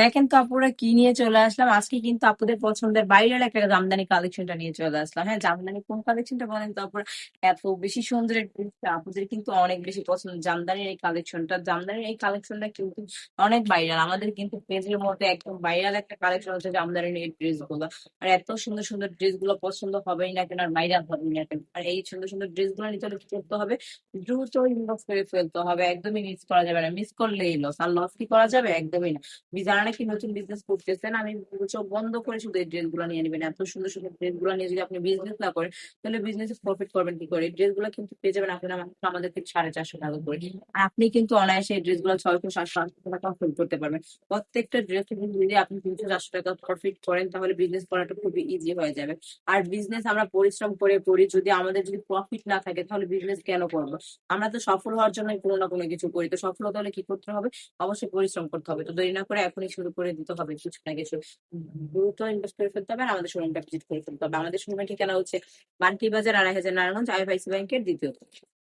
দেখেন তো আপুরা কি নিয়ে চলে আসলাম আজকে, কিন্তু আপুদের পছন্দের বাইরের একটা জামদানি কালেকশনটা নিয়ে চলে আসলাম। হ্যাঁ, জামদানি কোন কালেকশনটা বলেন তো আপুরা? এত বেশি সুন্দর এই ড্রেসটা আপুদের কিন্তু অনেক বেশি পছন্দ। জামদানির এই কালেকশনটা, জামদানির এই কালেকশনটা কিন্তু অনেক ভাইরাল। আমাদের কিন্তু পেজের মধ্যে একদম ভাইরাল একটা কালেকশন হচ্ছে জামদানির এই ড্রেস গুলো। আর এত সুন্দর সুন্দর ড্রেস গুলো পছন্দ হবেই না কেন, আর ভাইরাল হবেই না কেন। আর এই সুন্দর সুন্দর ড্রেস গুলো নিতে হলে কি করতে হবে? দ্রুত ইনবক্স করে ফেলতে হবে, একদমই মিস করা যাবে না। মিস করলেই লস, আর লস কি করা যাবে? একদমই না। যারা নাকি নতুন বিজনেস করতেছেন, আমি বলবো চোখ বন্ধ করে শুধু এই ড্রেস গুলো নিয়ে নেবেন। এত সুন্দর সুন্দর ড্রেস গুলো নিয়ে যদি আপনি বিজনেস না করেন, তাহলে বিজনেসে প্রফিট করবেন কি করে? ড্রেস গুলো কিন্তু পেয়ে যাবেন আপনারা মাত্র আমাদের থেকে 450 টাকা করে। আর আপনি কিন্তু অনায়াসে এই ড্রেস গুলো 600-700 টাকা সেল করতে পারবেন। প্রত্যেকটা ড্রেস যদি আপনি 300-400 টাকা প্রফিট করেন, তাহলে বিজনেস করাটা খুবই ইজি হয়ে যাবে। আর বিজনেস আমরা পরিশ্রম করে করি, যদি আমাদের যদি প্রফিট না থাকে তাহলে বিজনেস কেন করবো? আমরা তো সফল হওয়ার জন্য কোনো না কোনো কিছু করি। তো সফল হতে হলে কি করতে হবে? অবশ্যই পরিশ্রম করতে হবে। তো দেরি না করে এখনই শুরু করে দিতে হবে কিছু না কিছু। দ্রুত ইনভেস্ট করে ফেলতে হবে আর আমাদের শোরুমটা ভিজিট করে ফেলতে হবে। আমাদের শোরুমের ঠিকানা হচ্ছে বান্টি বাজার, 2500 নারায়ণগঞ্জ, আইএফআইসি ব্যাংকের দ্বিতীয় তলায়।